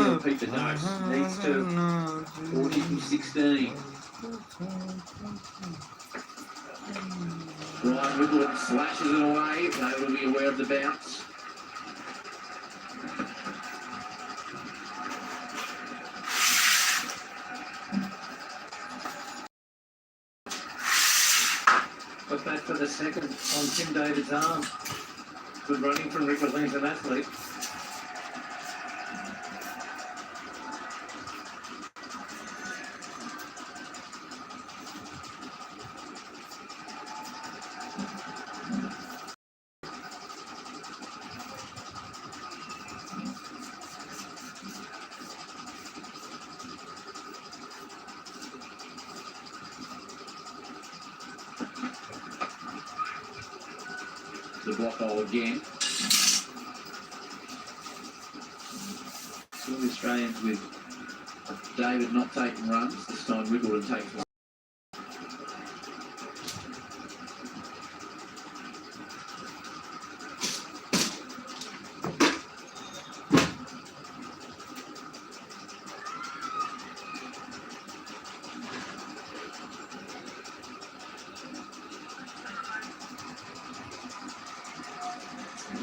to repeat the dose. Needs to 40 from 16. Ryan Woodward slashes it away. They will be aware of the bounce. Got that for the second on Tim David's arm. Good running from Rick Lee's an athlete. The block hole again. All the Australians with David not taking runs. This time Wiggleton takes one.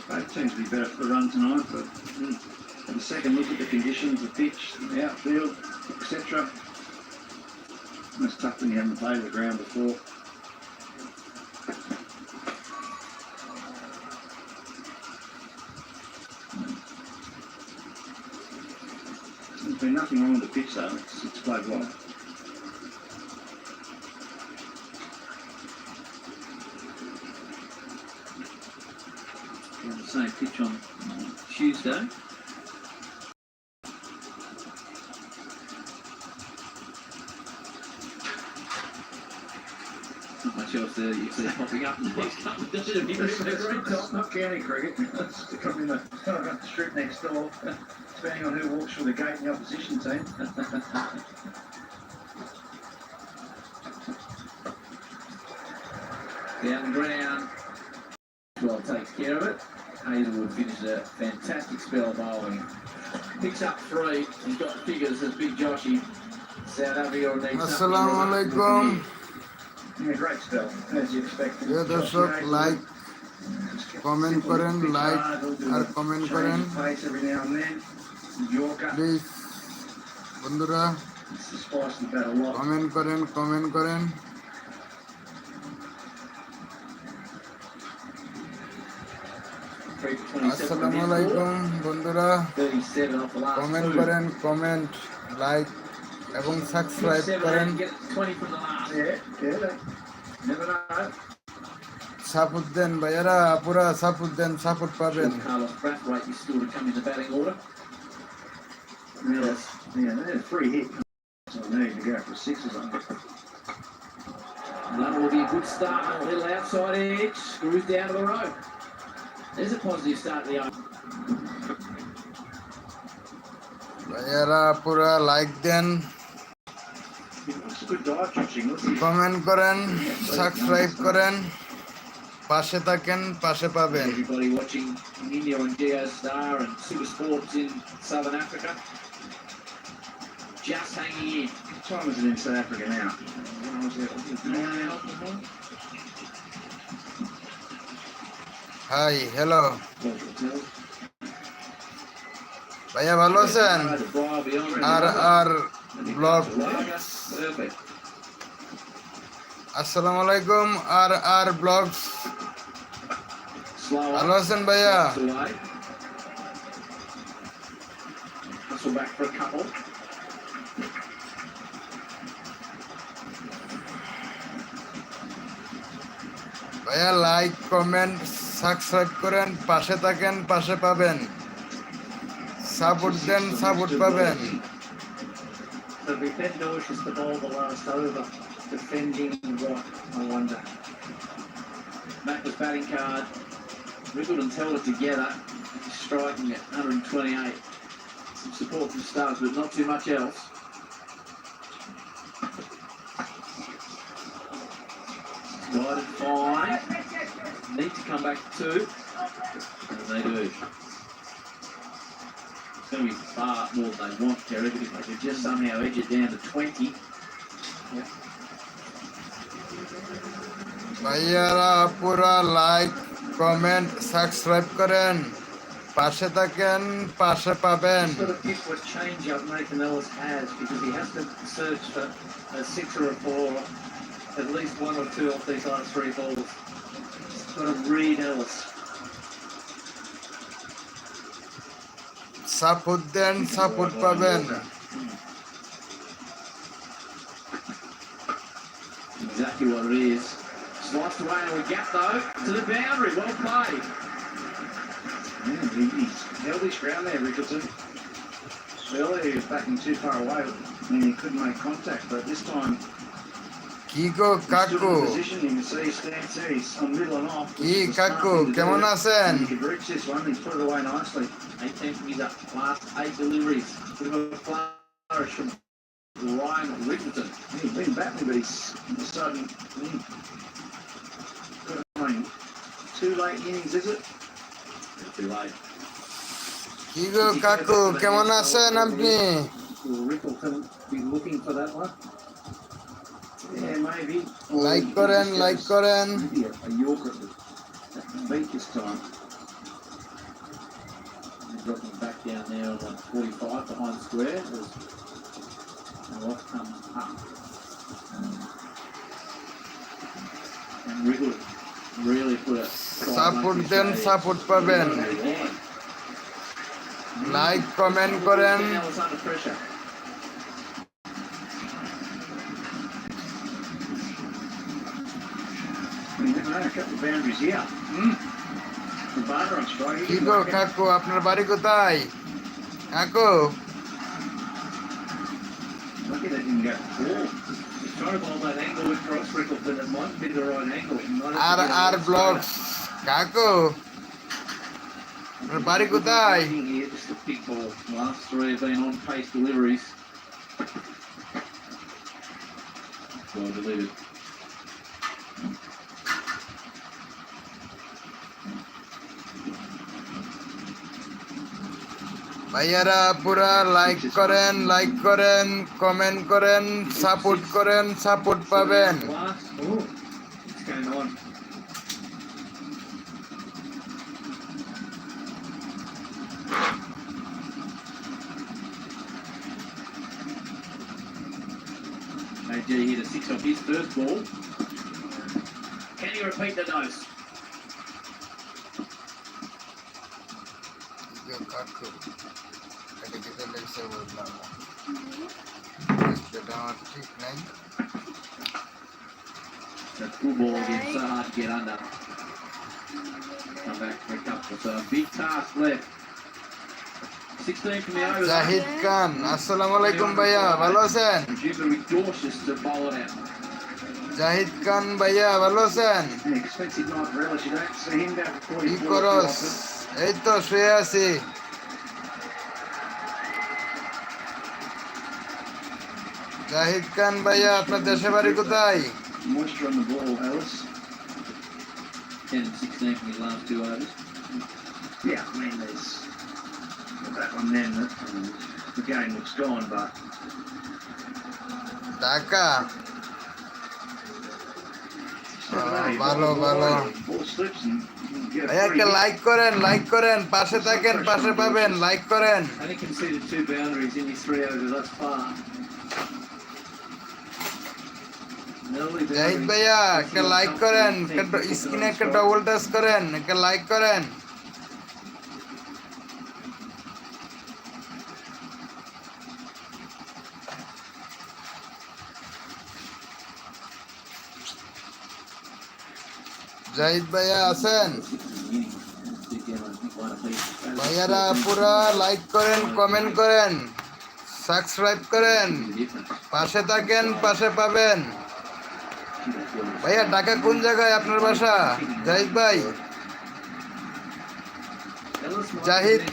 Both teams will be better for the run tonight, but have a second look at the conditions, the pitch, the outfield, etc. It's tough when you haven't played the ground before. There's been nothing wrong with the pitch though, it's played well. On the same pitch on Tuesday. Not much else there you see popping up in the next couple of days. It's not county cricket. It's coming in the strip next door, depending on who walks through the gate in the opposition team. Down the ground. Well takes care of it. Hazelwood finishes a fantastic spell bowling. Picks up 3. He's got the figures as Big Joshy. South Africa needs Assalamualaikum. Yeah, great spell, as you expected. ये दर्शक like comment करें like और comment करें Pace every now and then. Yorker. Please बंधुरा Spice the bat a lot. Comment करें Assalamualaikum বন্ধুরা comment like এবং subscribe করেন সাপোর্ট দেন ভাইয়ারা আপুরা সাপোর্ট দেন সাপোর্ট পাবেন Yeah, free hit. So I need to go for 6 or something. That will be a good start. A little outside edge. Screws down to the rope. There's a positive start to the over. ভাইয়ারা আপুরা like দেন It's a good dive catching. Comment করেন subscribe করেন পাশে থাকেন পাশে পাবেন Everybody watching in India on Geostar and Super Sports in Southern Africa. Just hanging in. What time is it in South Africa now? Hi hello ভাইয়া ভালো আছেন আর blog আসসালামু আলাইকুম আর ব্লগস ভালো আছেন ভাইয়া Hustle back for a couple. ভাইয়া like comment subscribe করেন পাশে থাকেন পাশে পাবেন সাপোর্ট দেন সাপোর্ট পাবেন So we fed nauseous the ball the last over, defending what, I wonder. Matt was batting card. Riggleton's held it together, striking at 128. Some support from Stubbs, but not too much else. Guided fine. Need to come back to 2. And they do. going to be far more than they want, Terry, but if they could just somehow edge it down to 20. ভাইয়ারা পুরা like comment subscribe করেন পাশে থাকেন পাশে পাবেন He's got to pick what change up Nathan Ellis has because he has to search for a 6 or a 4, at least 1 or 2 off these last 3 balls. He's got to read Ellis. Support দেন support পাবেন Exactly what it is. Sliced away into a gap though, to the boundary, well played. He's held his ground there, Rickleton. Earlier he was backing too far away and he couldn't make contact, but this time কি গো he stood কাকু in position. You can see he stands there, he's on middle and off. কি which is the smart কাকু thing to do. কেমন আছেন He could reach this one, he's put it away nicely. 18 from his last 8 deliveries. Bit of a flourish from Ryan Rickleton. He's been battling, but he's all of a sudden got 2 late innings, is it? Too late. কি গো কাকু কেমন আছেন আপনি Will Rickleton be looking for that one? Yeah, maybe. Like করেন like করেন Maybe a Yorker at the beat this time. He's dropping back down there on 45 behind the square. And off comes up. And Rickleton really put a support দেন support পাবেন like comment করেন Ellis under pressure. I mean, they've made a couple of boundaries here. The Barter on strike. কি গো কাকু আপনার বাড়ি কোথায় কাকু Lucky they didn't go for 4. He's trying to bowl that angle across Rickleton. It might be the right angle. He might have আর to get আর a blogs কাকু আপনার বাড়ি কোথায় Here, just a big ball. Last 3 have been on pace deliveries. Well delivered. ভাইয়ারা পুরা like করেন comment করেন সাপোর্ট পাবেন Last. Oh, what's going on? AJ hit a 6 off his first ball. Can he repeat the dose? কাকু এটা কিতে লেগছে বললাম এটা আমার ঠিক নাই That's a good ball again, so hard to get under. Come back for a couple. So a big task left. 16 from the over. Zahid খান আসসালামু আলাইকুম ভাইয়া ভালো আছেন Jimmy with cautious to bowl it out. Zahid খান ভাইয়া ভালো আছেন An expensive night relish. You don't see him go for কি 44 করস often. এই তো শুয়ে আছি জাহিদ খান ভাইয়া আপনার দেশে বাড়ি কোথায় Moisture on the ball, Alice. 10 and 16 from his last 2 overs. Yeah, I mean, there's that one then. The game looks gone, but Dhaka ভালো ভালো ball slips and you get a ভাইয়া একটা লাইক করেন পাশে থাকেন পাশে পাবেন লাইক করেন Only conceded 2 boundaries in his 3 overs thus far. Early Zahid boundaries. ভাইয়া একটা লাইক করেন স্ক্রিনে একটা ডবল টাচ করেন একটা লাইক করেন জাহিদ ভাইয়া আছেন ভাইয়ারা পুরা লাইক করেন কমেন্ট করেন সাবস্ক্রাইব করেন পাশে থাকেন পাশে পাবেন ভাইয়া ঢাকা কোন জায়গায় আপনার বাসা জাহিদ ভাই জাহিদ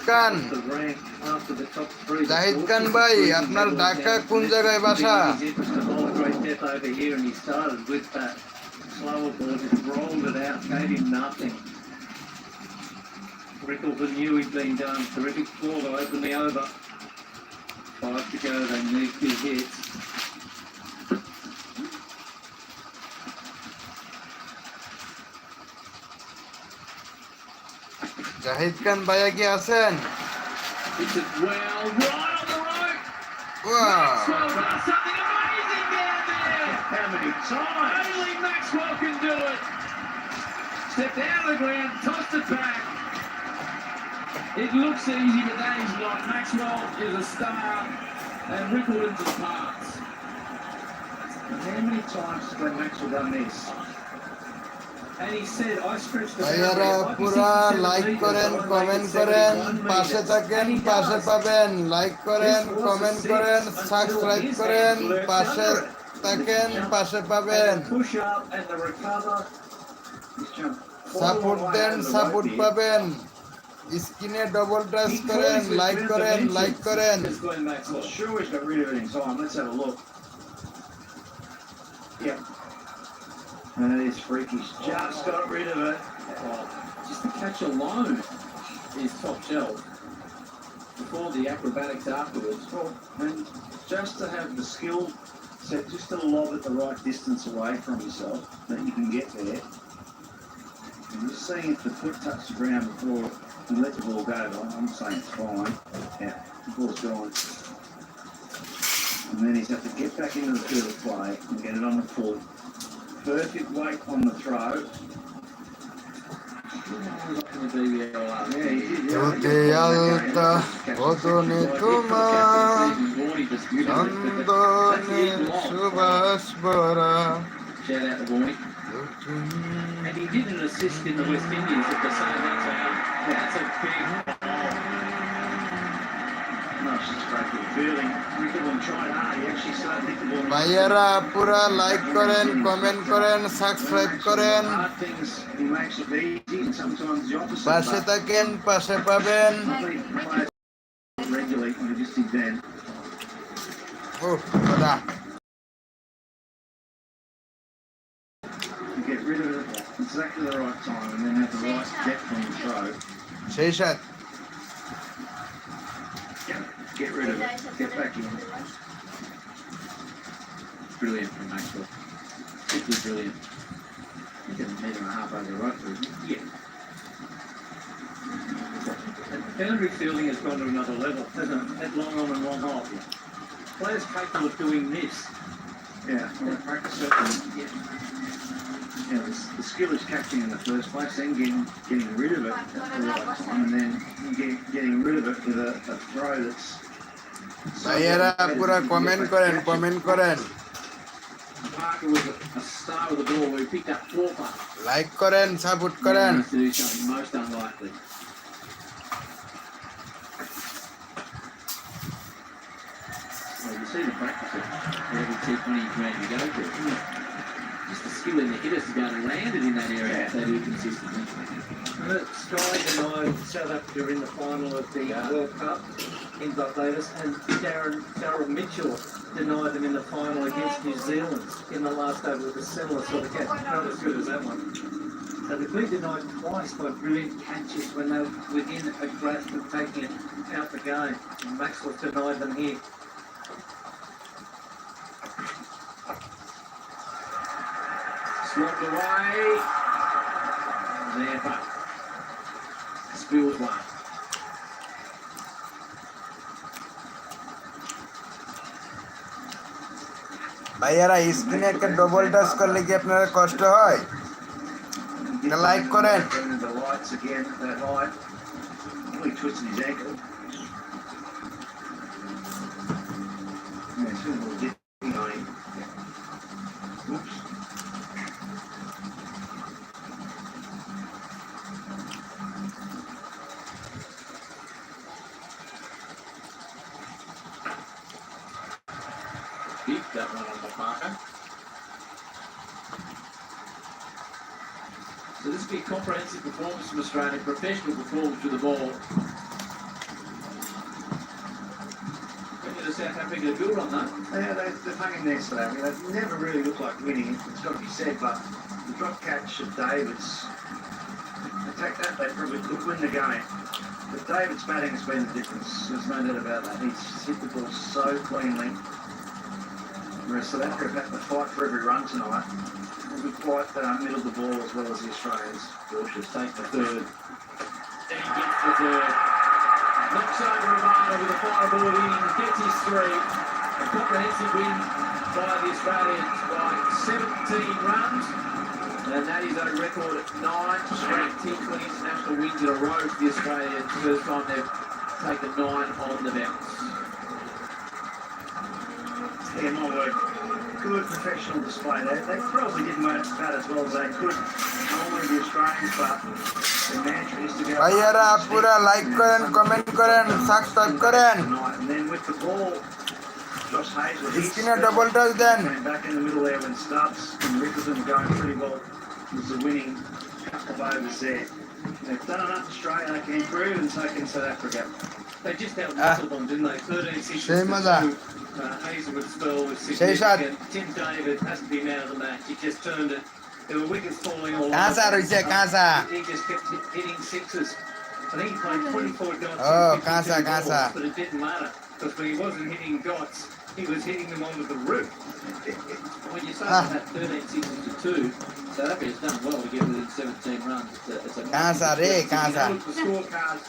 খান ভাই আপনার ঢাকা কোন জায়গায় বাসা Rickleton knew he'd been done. Terrific ball to open the over. 5 to go. They need big hits. Zahid খান ভাইয়া কি আছেন? It's a well right on the right. Wow. Maxwell does something amazing down there. How many times? Only Maxwell can do it. Stepped out of the ground, tossed it back. It looks easy, but that is not. Maxwell is a star, and Rickleton's a pass. And how many times has Glenn Maxwell done this? And he said, I stretched the ভাইয়ারা boundary. It might be পুরা 67 like metres, করেন, but I comment make it করেন, 71 পাশে metres. থাকেন, And he পাশে does. পাবেন, like করেন, This was comment a করেন, six until সাবস্ক্রাইব his করেন, hands lurched পাশে under it. থাকেন, পাশে And পাবেন, the push up and the recover. He's jumped quite a support long way দেন, over the support rope here. পাবেন, স্ক্রিনে double touch করেন, লাইক করেন, লাইক করেন। It's Glenn I'm Maxwell. sure he's got rid of it in time. Let's have a look. Yep. And it is freakish. Just got rid of it. Oh, just the catch alone is top shelf. Before the acrobatics afterwards. Well, and just to have the skill set, just to lob it the right distance away from yourself, that you can get there. And just seeing if the foot touched the ground before you let the ball go, but I'm saying it's fine. Yeah, the ball's gone. And then he's have to get back into the field of play and get it on the foot. Perfect weight on the throw. যদি আলতা বদনে তোমার চন্দনে সুবাস ভরা Shout out to Warnie. And he did an assist in the West Indies at the same time. That's a big No, it's just great good feeling. Rickleton tried hard. He actually started hitting the ball. ভাইয়ারা পুরা like করেন, comment করেন, subscribe করেন, Hard things, he makes it easy, and sometimes the opposite. পাশে but থাকেন, পাশে পাবেন। probably players regularly, and he just did then. ও দাদা You get rid of it at exactly the right time, and then have the right depth on the throw. সেই সাথ Get rid of it. Get back in. brilliant from Maxwell. Simply brilliant. He did a metre and a half over the right through. Yeah. Boundary fielding has gone to another level, hasn't it? At long on and long off. Players capable of doing this. Yeah, well, they practice it. And, yeah, the skill is catching in the first place, then getting rid of it at the right time, and then getting rid of it with a throw that's. ভাইয়ারা পুরা comment করেন, comment করেন, Parker was a star of the ball where he picked up 4 putts. Like করেন, support করেন। To do something most unlikely. Well, you see the practice of every T20 round you go through. Just the skill in the hitters to be able to land it in that area if they do it consistently. Sky denied South Africa in the final of the World Cup in Barbados, and Darryl Mitchell denied them in the final against New Zealand in the last over with a similar sort of catch. Not as good as that one. So they've been denied twice by brilliant catches when they were within a grasp of taking it out the game. And Maxwell denied them here. Swapped away. There, but spills one. ভাইয়ারা স্ক্রিনে একটা double touch করলে কি আপনারা কষ্ট হয়? Like করেন। Bringing the lights again at that height. Really twisted his ankle. Yeah, it's a little dipping on him. Oops. Deep that one on the Parker. So this will be a comprehensive performance from Australia, professional performance with the ball. When the South Africa build on that. Yeah, they've hung in there today. I mean, they never really look like winning, it's got to be said, but the drop catch of David's, attacked that, they probably could win the game. But David's batting has been the difference. There's no doubt about that. He's hit the ball so cleanly. Whereas South Africa have had to fight for every run tonight. They'll be quite middle of the ball as well as the Australians. Bush take the third. Then gets the third. Knocks over Romano with a final ball innings, gets his three. A comprehensive win by the Australians by 17 runs. And that is a record 9 straight T20 international wins in a row for the Australians. First time they've taken 9 on the bounce. Yeah, my word. Good professional display. They probably didn't bat as well as they could. Normally the Australians, but the mantra is to go. ভাইয়ারা পুরা like করেন comment করেন subscribe করেন Tonight. And then with the ball, Josh Hayes was স্ক্রিনে double touch দেন came back in the middle there when Stubbs and Rickerson going pretty well. Was the winning couple of overs there. They've done enough Australia, they can improve, and so can South Africa. They just out-muscled them, didn't they? 13 sixes সেই to মজা 2. Hazelwood's spell was সেই সাত significant. Tim David has to be man of the match. He just turned it. There were wickets falling all কাঁচা over. রইছে কাঁচা He just kept hitting sixes. I think he played 24 dots. Oh, and 52 Kansa, balls, Kansa. But it didn't matter because when he wasn't hitting dots, he was hitting them onto the roof. When you say that 13 sixes to 2, South Africa's done well to get within 17 runs. It's a কাঁচা রে কাঁচা If you look at the scorecards,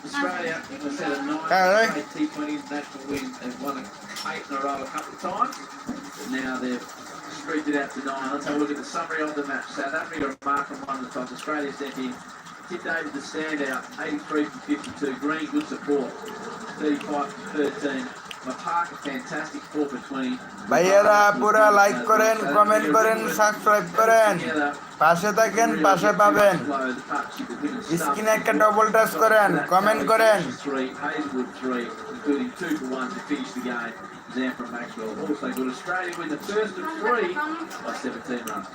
Australia, as I said, a 9 Alright. straight T20 international win. They've won 8 in a row a couple of times. But now they've streaked it out to 9. Let's have a look at the summary of the match. South Africa a mark from one of the tops. Australia second. Tim David the standout, 83 from 52. Green, good support, 35 from 13. Mapaka, fantastic, 4 for 20. ভাইয়ারা পুরা like করেন comment করেন subscribe করেন পাশে থাকেন পাশে পাবেন স্ক্রিনে একটা ডবল টাচ করেন কমেন্ট করেন Hazelwood 3, including 2 for 1 to finish the game. Zam from Maxwell. Also good. Australia win the first of 3 by 17 runs.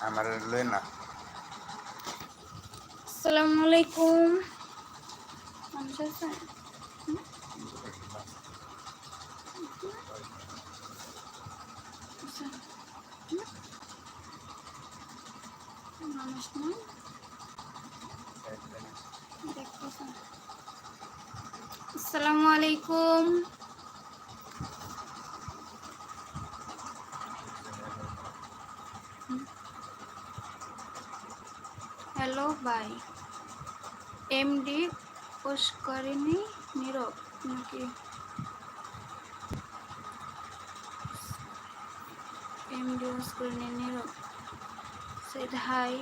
আমার লই না আসসালামু আলাইকুম মানুষ আছে মানুষ না দেখতেছেন আসসালামু আলাইকুম হ্যালো ভাই এমডি পোস্ট করেনি নীরব নাকি এমডি পোস্ট করেনি নীরব সেড হাই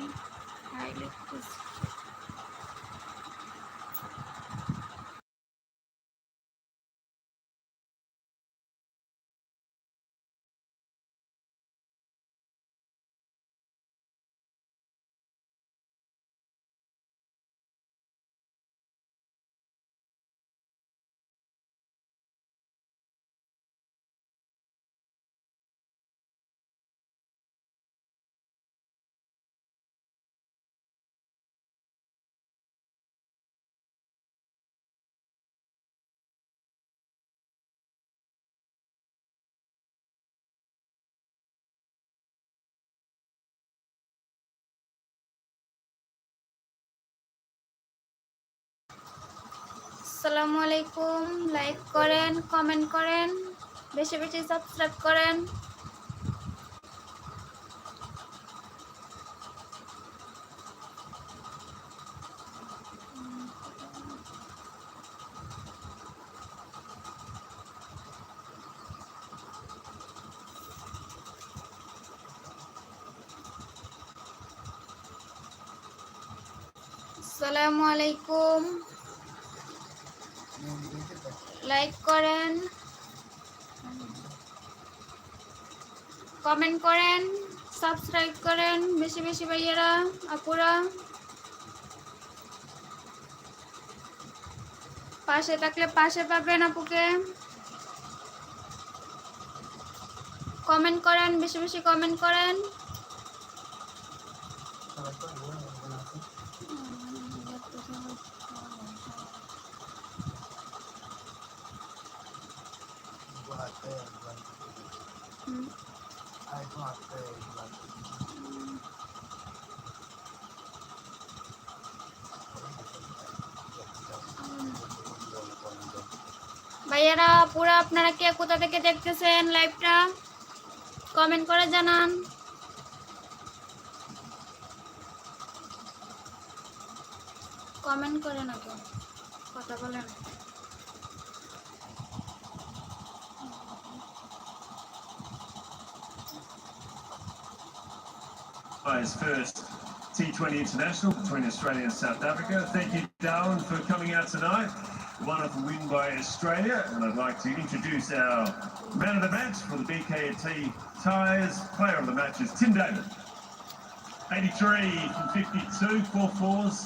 হাই লিখতেছি আসসালামু আলাইকুম লাইক করেন কমেন্ট করেন বেশি বেশি সাবস্ক্রাইব করেন আসসালামু আলাইকুম। লাইক করেন, কমেন্ট করেন, সাবস্ক্রাইব করেন বেশি বেশি ভাইয়েরা আপুরা। পাশে থাকলে পাশে পাবেন আপুকে। কমেন্ট করেন, বেশি বেশি কমেন্ট করেন। ভাইয়ারা পুরা আপনারা কে কোথা থেকে দেখতেছেন লাইভটা কমেন্ট করে জানান। কমেন্ট করে না তো কথা বলেন। His first T20 international between Australia and South Africa. Thank you, Darwin, for coming out tonight. Wonderful win by Australia, and I'd like to introduce our man of the match for the BKT Tyres. Player of the match is Tim David. 83 from 52, 4 fours,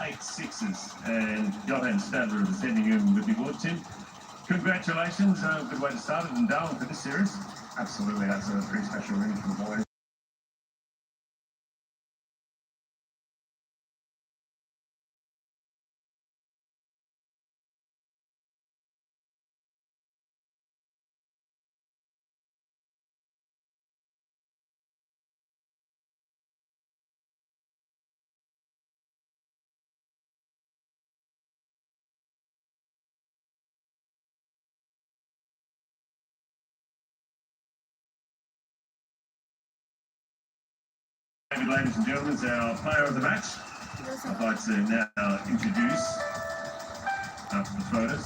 8 sixes, and Johan Stadler is sending him with the award, Tim. Congratulations, good way to start it, and Darwin for this series. Absolutely, that's a pretty special win for the boys. Ladies and gentlemen, is our player of the match. I'd like to now introduce, after the photos,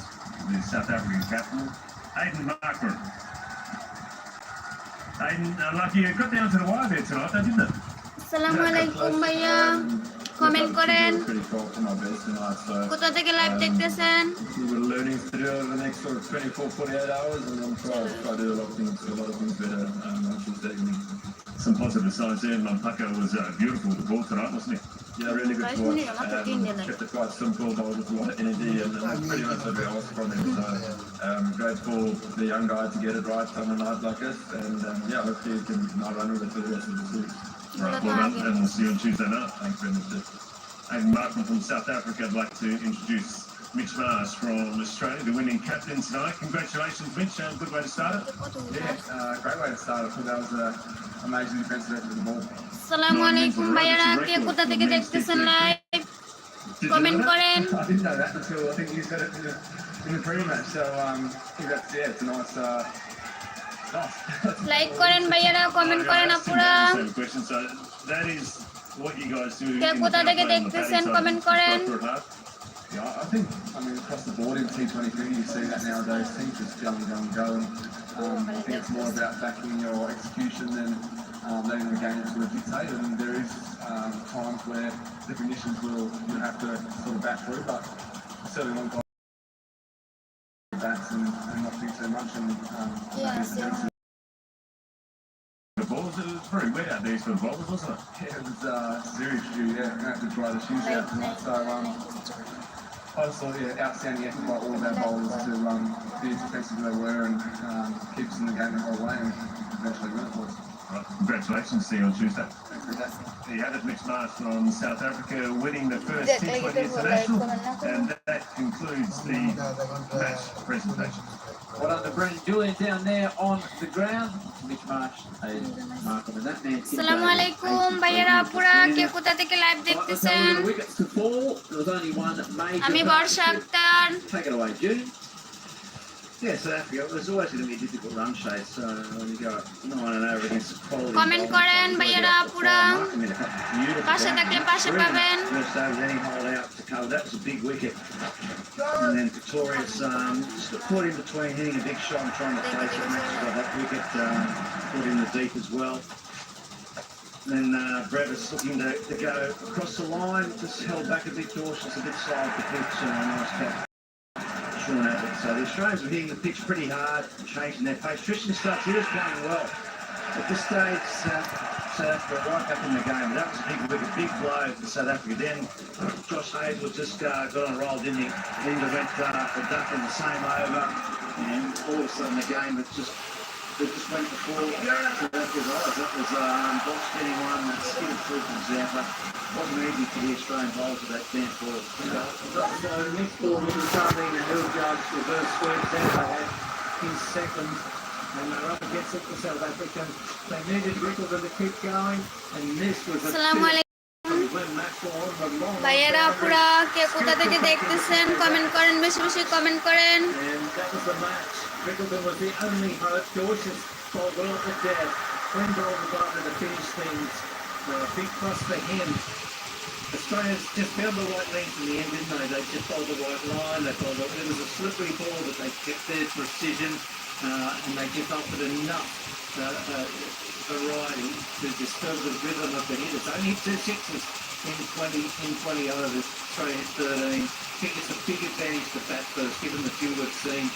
the South African captain, Aiden Markman. Aiden, lucky you got down to the wire there tonight, though, didn't it? আসসালামু আলাইকুম ভাইয়া, comment করেন কোথা থেকে live দেখতেছেন। We've got learnings to do over the next sort of 24, 48 hours, and I'm trying to do a lot of things better on Tuesday evening. Some positive signs there. Mampaka was beautiful with the ball tonight, wasn't he? Yeah, really good to watch. Kept it quite simple, but with a lot of energy, and that's pretty much what we asked from him. So great for the young guy to get it right on a night like this, and yeah, hopefully he can now run with it for the rest of the series. Right, well done, and we'll see you on Tuesday night. Thanks very much. Aiden Markman from South Africa. I'd like to introduce Mitch Marsh from Australia, the winning captain tonight. Congratulations, Mitch. Good way to start it. Yeah, great way to start. I thought that was an amazing defensive effort with the ball. আসসালামু আলাইকুম ভাইয়ারা, কে কোথা থেকে দেখতেছেন live comment করেন। I didn't know that until I think you said it in the pre-match. So I think that's it's a nice. Like করেন ভাইয়ারা, comment করেন আপুরা। Question. So that is what you guys do. কে কোথা থেকে দেখতেছেন comment করেন। Yeah, I mean, across the board in T23, you see that nowadays. Teams just go. And I think it's more about backing your execution than letting the game sort of dictate. And there is times where the conditions you have to sort of back through, but certainly one guy bats and not think too much. And The balls, it was very wet out there for the bowlers, wasn't it? yeah, it was serious due. Yeah, I'm gonna have to dry the shoes out tonight. So I just thought, yeah, outstanding effort by all of our bowlers to be as defensive as they were and keep us in the game the whole way and eventually win it for us. Right, congratulations. See you on Tuesday. Thanks for that. You had it, Mitch Marsh from South Africa, winning the first T20 international, and that concludes the match presentation. Well done to Brendan Julian down there on the ground. Mitch Marsh, Markham, and that man. আসসালামু আলাইকুম ভাইয়ারা আপুরা, কে কোথা থেকে live দেখতেছেন। The wickets to fall. There was only one major. আমি বর্ষা Akter. Take it away, June. Yeah, South Africa, there's always going to be a difficult run chase. So when you go 9 against quality. Comment করেন ভাইয়ারা আপুরা, পাশে থাকলে পাশে পাবেন। First over any hole out to cover. That was a big wicket. And then Victoria's just got caught in between, hitting a big shot and trying to place it. Max got that wicket, caught in the deep as well. Then Brevis looking to go across the line, just held back a bit cautious, a bit slow off the pitch, and a nice catch. Sean Abbott. So the Australians were hitting the pitch pretty hard, changing their pace. Tristan starts here is playing well. At this stage, South Africa right back in the game. That was a big blow for South Africa. Then Josh Hazel just got on a roll, didn't he? Linda went for duck in the same over, and all of a sudden the game it just went before South Africa's eyes. That was Bosch getting one that skilled through from Zampa. Wasn't easy for the Australian bowlers with that damn ball. So next ball was starting and Hill Judge reverse sweep. Zampa had his second. And they're up against it for South Africa. They needed Rickleton to keep going. And this was a ভাইয়েরা পুরা কে কোথা থেকে দেখতেছেন comment করেন, বেশি বেশি comment করেন। And that was the match. Rickleton was the only hope. George's ball well at the death. When bowled the butler to finish things. Big plus for him. Australians just found the right length in the end, didn't they? They just bowled the right line. They bowled it was a slippery ball, but they kept their precision. And they just offered enough variety to disturb the rhythm of the hitters. Only 2 sixes in 20 overs. Australia 13. I think it's a big advantage to bat first, given the few we've seen.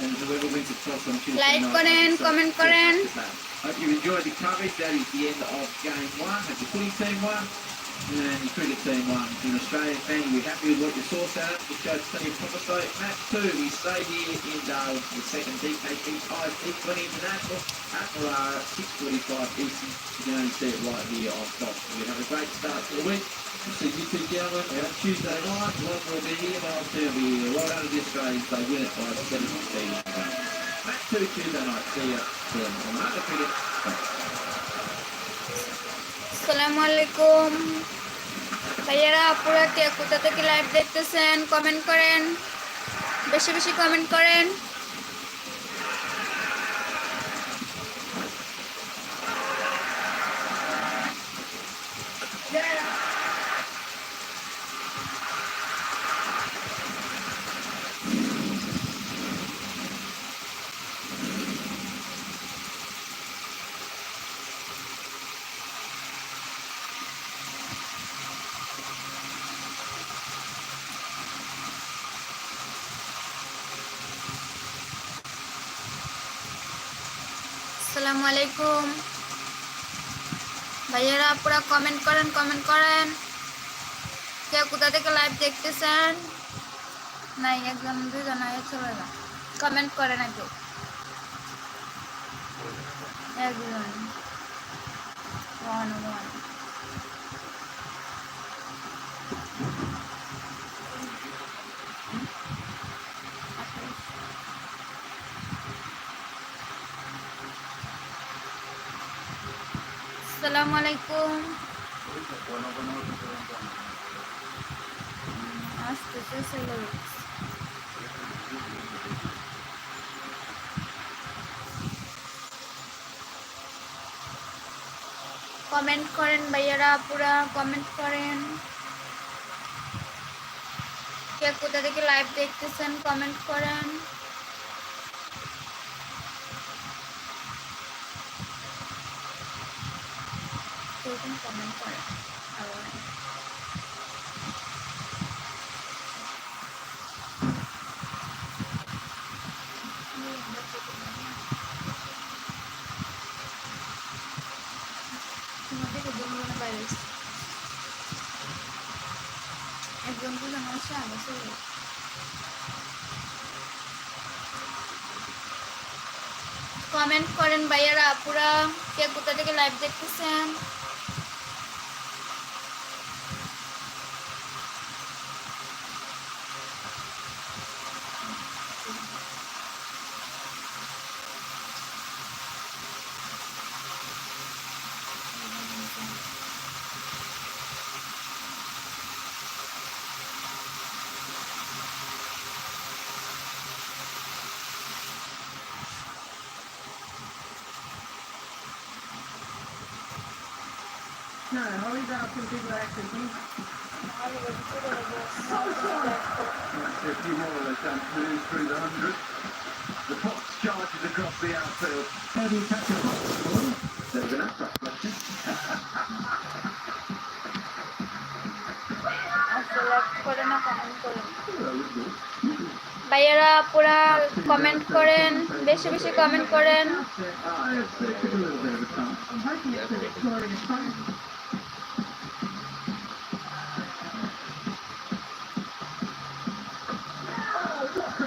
And whoever wins across on Tuesday like night. করেন, comment করেন। Hope you enjoyed the coverage. That is the end of game 1. Have your footy team won? And your cricket team won. If you're an Australian fan, you're happy with what you saw, Sam. We showed plenty of promise though. Match 2, we stayed here in Darwin for the second DKT Ties T20 International at Marara, 6:45 Eastern. You can only see it right here on top. We have a great start to the week. We'll see you two gentlemen on Tuesday night. One will be here, and I'll be here right under the Australians. They win it by 17. Match 2 Tuesday night. See you then on Marara Cricket. আসসালামু আলাইকুম ভাইয়েরা, পুরা কে কোথা থেকে live দেখতেছেন comment করেন, বেশি বেশি কমেন্ট করেন। আসসালামু আলাইকুম ভাইয়েরা, পুরা কমেন্ট করেন কে কোথা থেকে লাইভ দেখতেছেন। নাই, একজন দুজন আগে চলে যা, কমেন্ট করেন আগে একজন। আসসালামু আলাইকুম। আসতেছে চলে কমেন্ট করেন ভাইয়ারা, পুরা কমেন্ট করেন কে কোথা থেকে লাইভ দেখতেছেন কমেন্ট করেন। কমেন্ট করেন একজন দুজন আসে আমি চলে। কমেন্ট করেন ভাইয়ারা, পুরা কে কোথা থেকে লাইভ দেখতেছেন। No, hurry up and people actually. A few more of those don't lose through the 100. The Fox charges across the outfield. How do you catch a fox? There's an upright question. Like করে না comment করেন ভাইয়ারা পুরা comment করেন বেশি বেশি comment করেন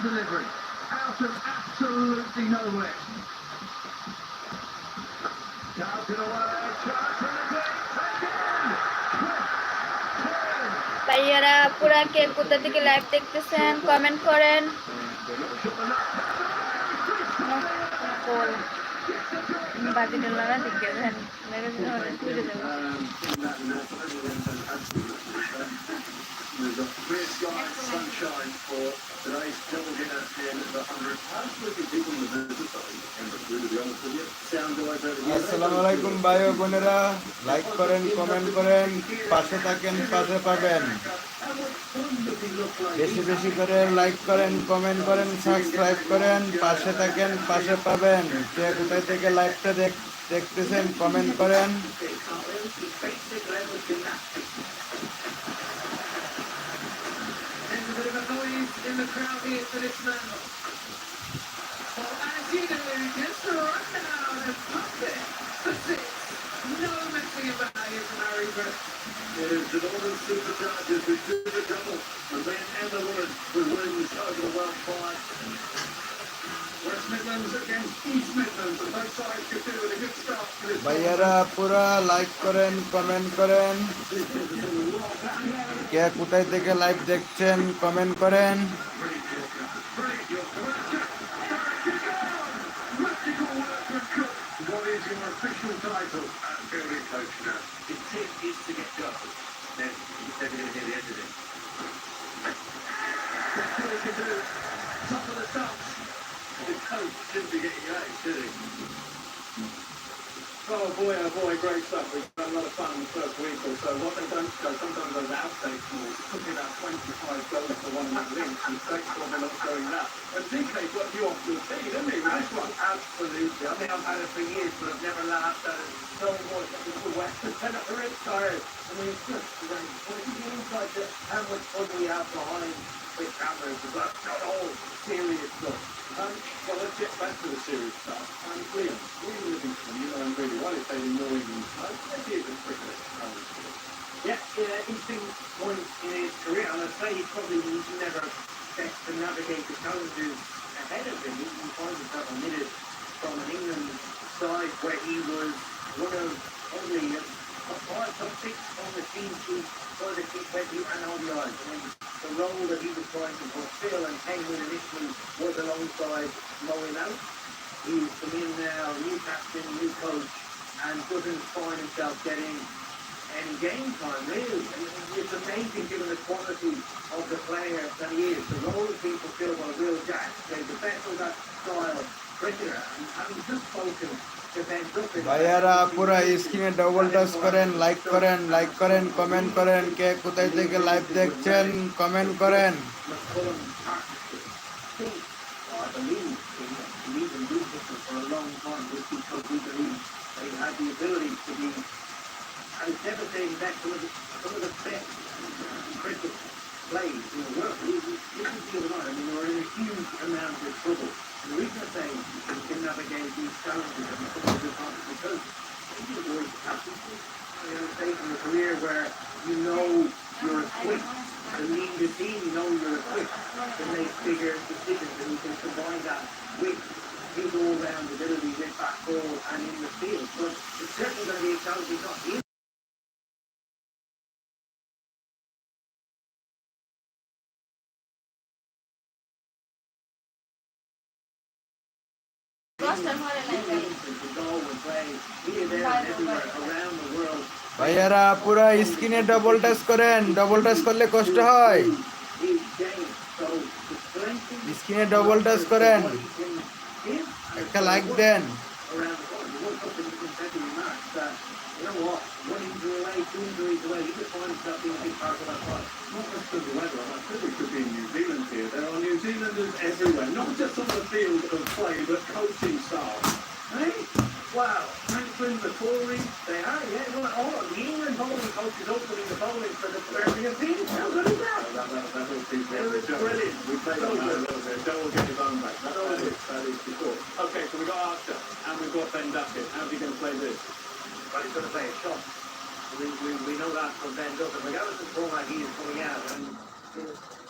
Delivery out of absolutely nowhere. ভাইয়ারা পুরা কে কোথা থেকে লাইভ দেখতেছেন কমেন্ট করেন বাকি ডলার দিকে দেন মেরে দিলে তুলে দেব We've got clear skies, sunshine for today's double dinner in the 100. Absolutely people in the business side, and to be honest with you, sound guys over here. আসসালামু আলাইকুম ভাই ও বোনেরা লাইক করেন কমেন্ট করেন পাশে থাকেন পাশে পাবেন বেশি বেশি করে লাইক করেন কমেন্ট করেন সাবস্ক্রাইব করেন পাশে থাকেন পাশে পাবেন কে কোথায় থেকে লাইভটা দেখতেছেন কমেন্ট করেন There's a bit of a noise in the crowd here for this man. Well, as you know, just right now, the puppet for six. No messing about here from Harry Brett. There's the Northern Superchargers who do the double, and then Emma Wood who wins over the World Five. West Midlands against East Midlands, and both sides could do with a good start to this. ভাইয়ারা পুরা like করেন comment করেন কে কোথায় থেকে live দেখছেন comment করেন What is your official title as building coach now? The tip is to get going. Then he's never going to get the end of it. That's all he can do. Top of the tops. The coach shouldn't be getting out, should he? Oh boy, great stuff. We've had a lot of fun in the first week or so. What they don't show, sometimes those outtakes will took about 25 goals for one of the links, and thanks for not showing that. And DK got you off your feet, didn't he? Nice one. Absolutely. I mean, I've had it for years, but I've never laughed at it so much. It was the West and I'm very tired. I mean, it's just, when you get inside how much fun we have behind the cameras, that's not all serious stuff. Well, let's get back to the serious stuff. Liam Livingston, you know him really well. If they annoy him, maybe it's a cricket. Yeah, interesting point in his career, and I'd say he's probably never best to navigate the challenges ahead of him. He finds himself omitted from an England side where he was one of only top six on the team sheet for the T20 and ODIs. I mean, the role that he was trying to fulfill and came in initially was alongside Moeen out. He's come in now, new captain, new coach, and doesn't find himself getting any game time, really. I mean, it's amazing given the quality of the player that he is. The role has been fulfilled by Will Jack. They're the best of that style cricketer. And having just spoken to Ben Duffin... ভাইয়ারা পুরা স্ক্রিনে double touch করেন like করেন comment করেন কে কোথায় থেকে live দেখছেন comment করেন McCullum partnership. I believe in Lucas for a long time just because we believe they had the ability to be as devastating back some of the best cricket plays in the world. This is the other night. I mean, they were in a huge amount of trouble. And the reason I say they can navigate these challenges and some of the problems because these are boys absolutely stage in your career where you know you're equipped to lead the team, you know you're equipped to make bigger decisions, and you can combine that with his all-round ability with back ball and in the field. But it's certainly going to be a challenge. He's not easy. ভাইয়ারা পুরা স্ক্রিনে double touch করেন double touch করলে কষ্ট হয় স্ক্রিনে double touch করেন একটা লাইক দেন You know what? One injury away, two injuries away, he could find himself being a big part of that fight. Not just because the weather, I think it could be in New Zealand here. There are New Zealanders everywhere, not just on the field of play, but coaching staff. Hey? Wow. Franklin, the Corey, they are, yeah. Well, all of the England bowling coaches opening the bowling for the Birmingham team. How good is that? concentrate on that a little bit. Joe will get his own back. That is for sure. Okay, so we've got Archer and we've got Ben Duckett. How's he going to play this? But he's going to play a shot. We know that from Ben Duckett. Regardless of the format he is coming out, and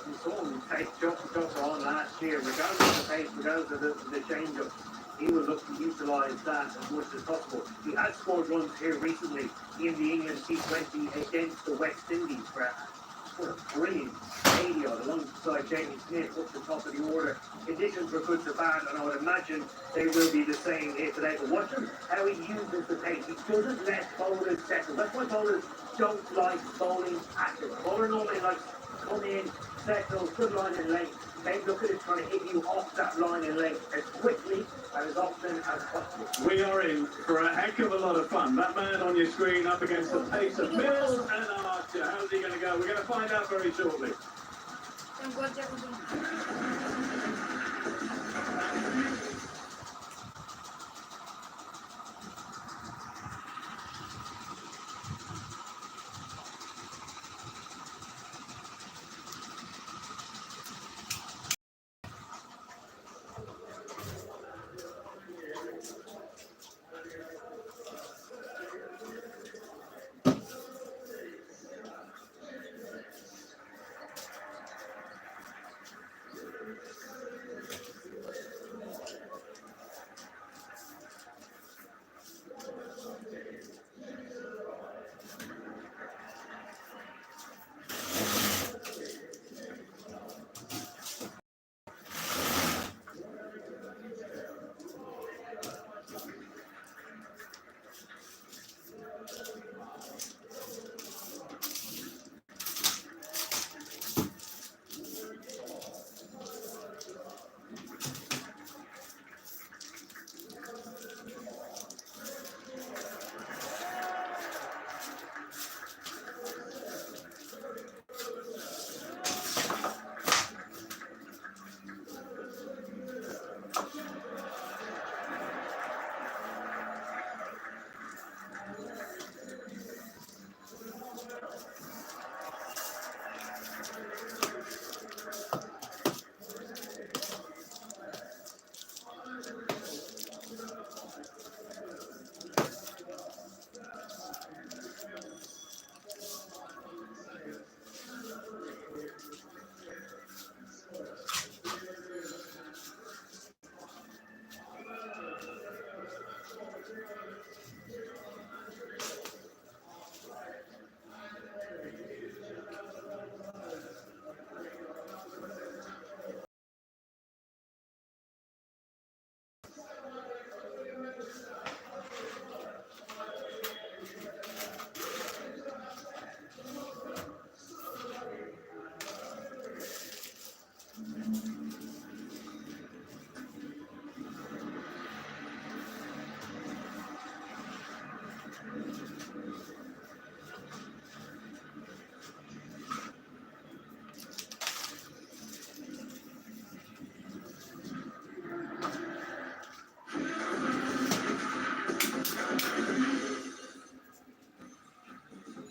you saw him take shots on last year, regardless of the pace, regardless of the change-up. He will look to utilise that as much as possible. He has scored runs here recently in the England T20 against the West Indies for a brilliant 80 odd alongside Jamie Smith up the top of the order. Conditions were good to bad, and I would imagine they will be the same here today. But watch him, how he uses the pace. He doesn't let bowlers settle. That's why bowlers don't like bowling active. Bowler normally likes to come in, settle, good line and length. Ben Duckett is trying to hit you off that line and length as quickly and as often as possible. We are in for a heck of a lot of fun. That man on your screen up against the pace of Mills and Archer. How's he going to go? We're going to find out very shortly.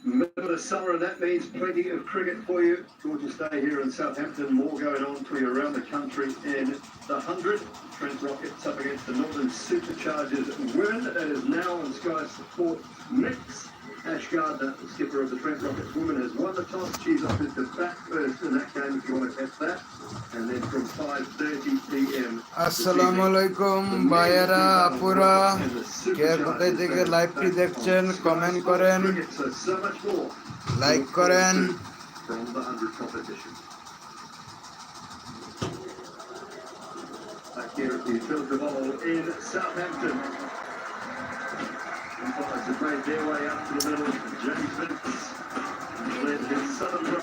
Middle of summer, and that means plenty of cricket for you. Gorgeous day here in Southampton. More going on for you around the country in the 100. Trent Rockets up against the Northern Superchargers women. It is now on Sky Sport Mix. Ash Gardner, the skipper of the Trent Rockets women, has won the toss. She's opted to bat first in that game if you want to test that. And then from 5:30 p.m. আসসালামু আলাইকুম ভাইয়েরা আপুরা, কে কোথায় থেকে লাইভটি দেখছেন comment করেন, like করেন। From the 100 competition. Back here at the Filter Bowl in Southampton. Umpires have made their way up to the middle. James Vince led his Southern.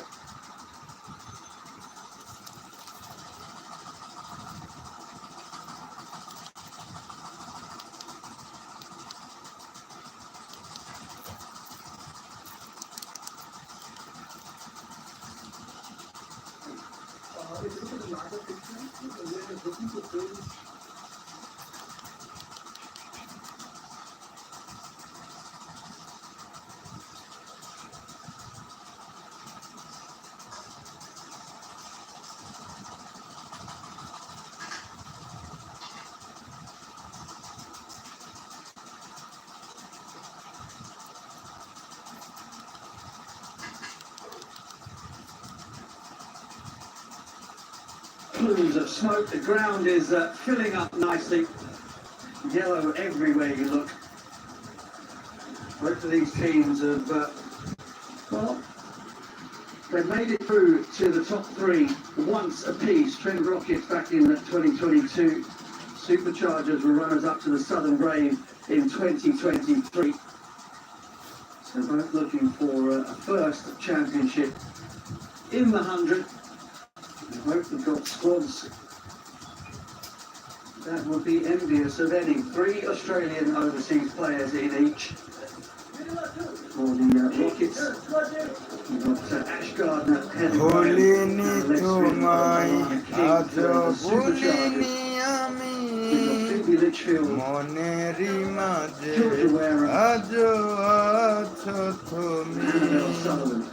plumes of smoke. The ground is filling up nicely. Yellow everywhere you look. Both of these teams have, well, they've made it through to the top three once apiece. Trent Rockets back in 2022. Superchargers were runners up to the Southern Brave in 2023. So both looking for a first championship in the 100. I hope they've got squads that would be envious of any. 3 Australian overseas players in each. For the Rockets, we've got Ash Gardner, Heather Graham, Lex তোমায় আজ ভুলিনি We've আমি got Phoebe Litchfield, মনেরই মাঝে Georgia Wareham, আজও আছো তুমি Annabelle Sutherland.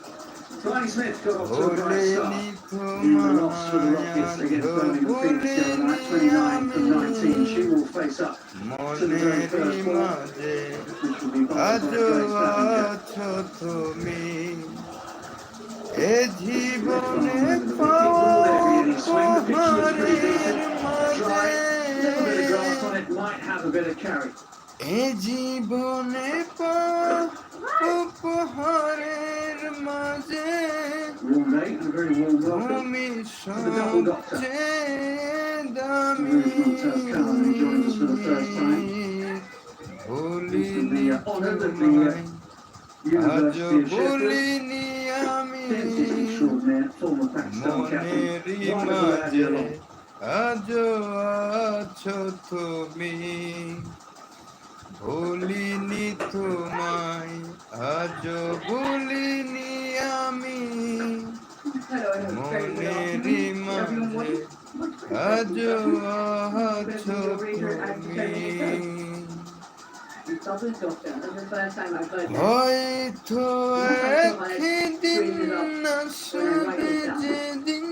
Brian Smith got off to a bright start ভুলিনি in the loss for the তোমায় Rockets against আজও Birmingham Phoenix the other night, ভুলিনি 29 from 19. She will face up to the very মনেরই first ball, মাঝে which will be bowled by আজও Grace Barringer. আছো তুমি এ জীবনে Will there be পাওয়া any swing? The pitch looks pretty decent. উপহারের Dry, little bit of grass on মাঝে it, might have a bit of carry. এ জীবনে পাওয়া উপহারের মাঝে Warm day and a very warm welcome. তুমি সবচেয়ে দামি Ruth Montez-Callum, who joins us for the first time. ভুলিনি honoured that তোমায় the আজও University of Sheffield, ভুলিনি আমি dentist extraordinaire, former Pakistan captain, মনেরই wonderful to have you মাঝে along. আজও আছো তুমি ভুলিনি তোমায় আজও ভুলিনি আমি মনেরই মাঝে আজও আছো তুমি হয়তো একদিন আসবে যেদিন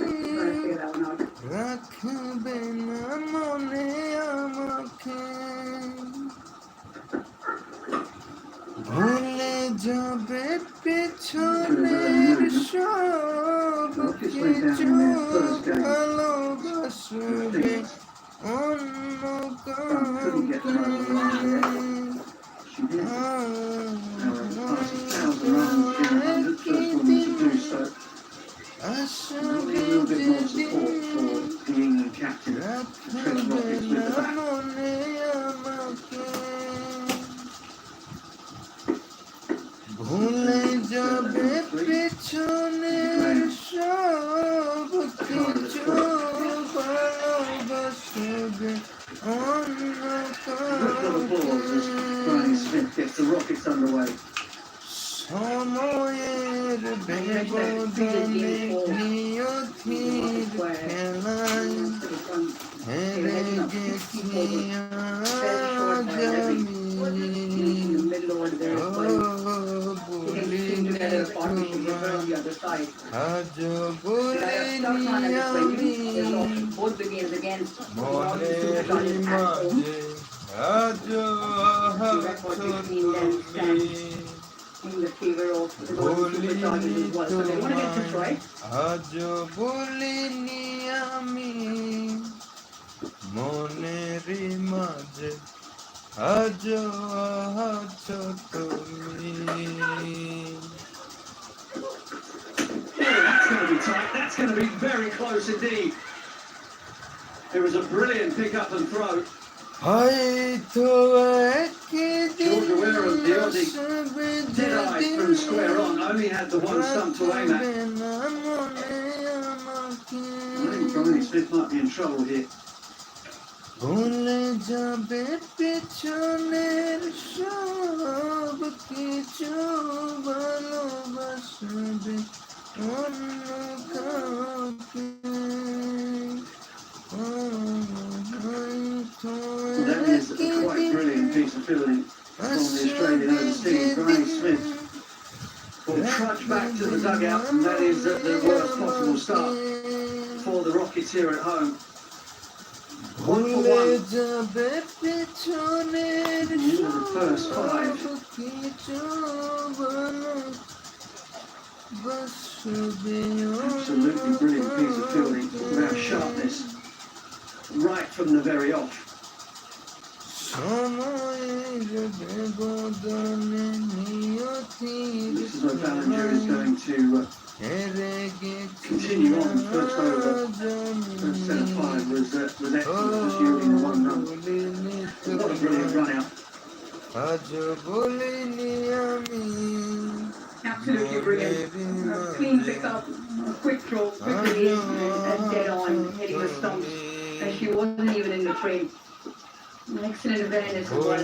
রাখবে না মনে আমাকে ভুলে যাবে পেছনের সব কিছু ভালোবাসবে অন্য কাউকে She did. Passed 1,000 runs in the 100, first woman to do so. আসবে A little bit more যেদিন support for the England captain, Trent রাখবে Rockets with না the bat. মনে আমাকে ভুলে যাবে পেছনের সব কিছু ভালোবাসবে অন্য Round of applause as Brian Smith gets the Rockets underway. সময়ের ব্যবধানে নিয়তির খেলায় হেরে গেছি আজ আমি বলিনি তোমায় আজ বলিনি আমি মনেরই মাঝে আজ আছো তুমি বলিনি তোমায় আজ বলিনি আমি মনেরই মাঝে আজ আছো তুমি That's going to be tight. That's going to be very close indeed. It was a brilliant pick up and throw. হয়তো একদিন Georgia Wareham, the Aussie, আসবে dead-eyed from square on, only had the one stump to aim at. রাখবে না মনে আমাকে I think Brian Smith might be in trouble here. ভুলে যাবে পেছনের সব কিছু ভালোবাসবে অন্য কাউকে Well, that is a quite brilliant piece of fielding from the Australian overseas. Brian Smith will trudge back to the dugout, and that is the worst possible start for the Rockets here at home. 1 for ভুলে 1. যাবে পেছনের Into the first সব 5. কিছু ভালো Absolutely brilliant piece of fielding. Talk about sharpness. Right from the very off. This is where Ballinger is going to continue on. First over, first set of five was excellent, just yielding the 1 run. What a brilliant run out. Absolutely brilliant. Clean pick-up, quick throw, quick release, and dead on, hitting the stumps. And she wasn't even in the frame. Excellent awareness as well.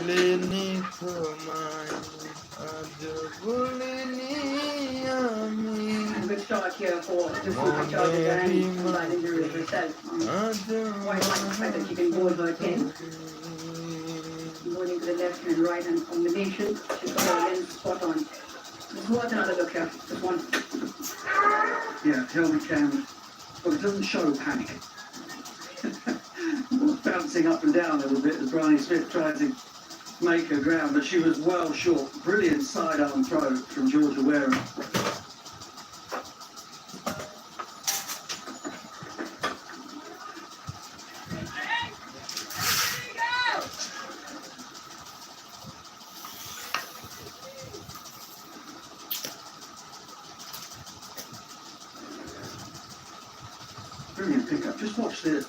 And good start here for the supercharger and Ballinger herself. Quite like the fact that she can board her 10. Going into the left and right hand combination. She's got her lens spot on. It's worth another look here, this one. Yeah, Helmy can, well, it doesn't show panic. Bouncing up and down a little bit as Bryony Smith tried to make her ground, but she was well short. Brilliant sidearm throw from Georgia Wareham. Brilliant pickup. Just watch the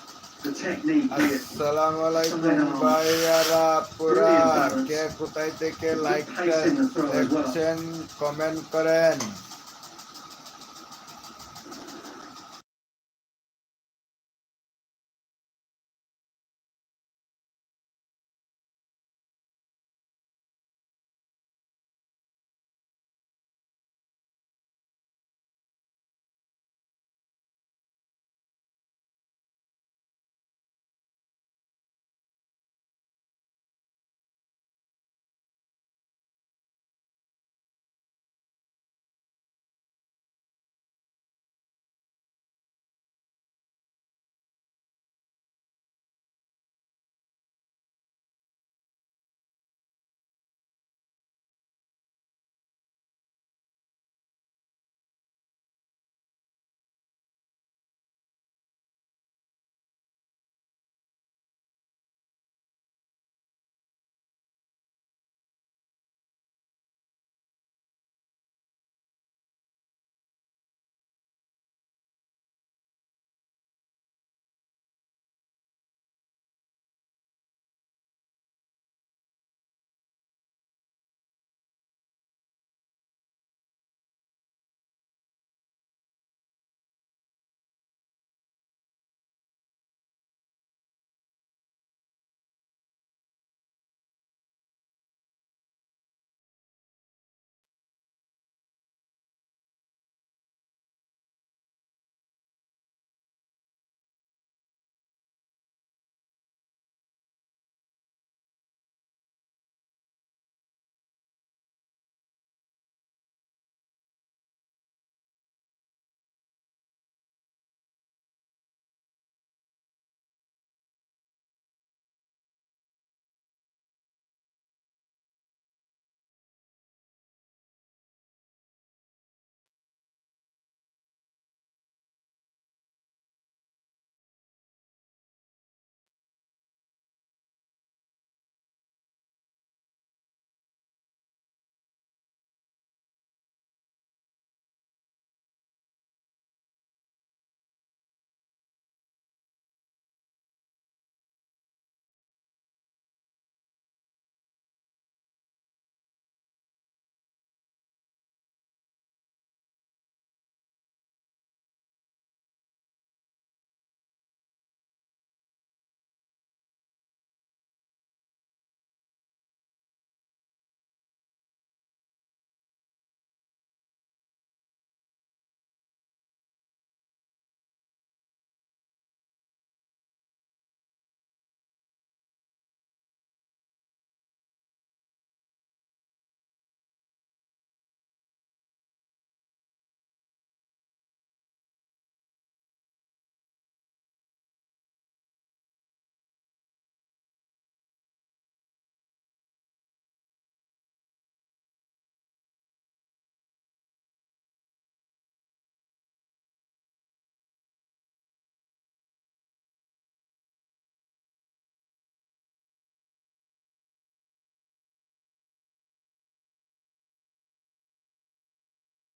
technique here. আসসালামু আলাইকুম ভাইয়ারা পুরা কে কোথায় থেকে লাইকটা দেখছেন comment করেন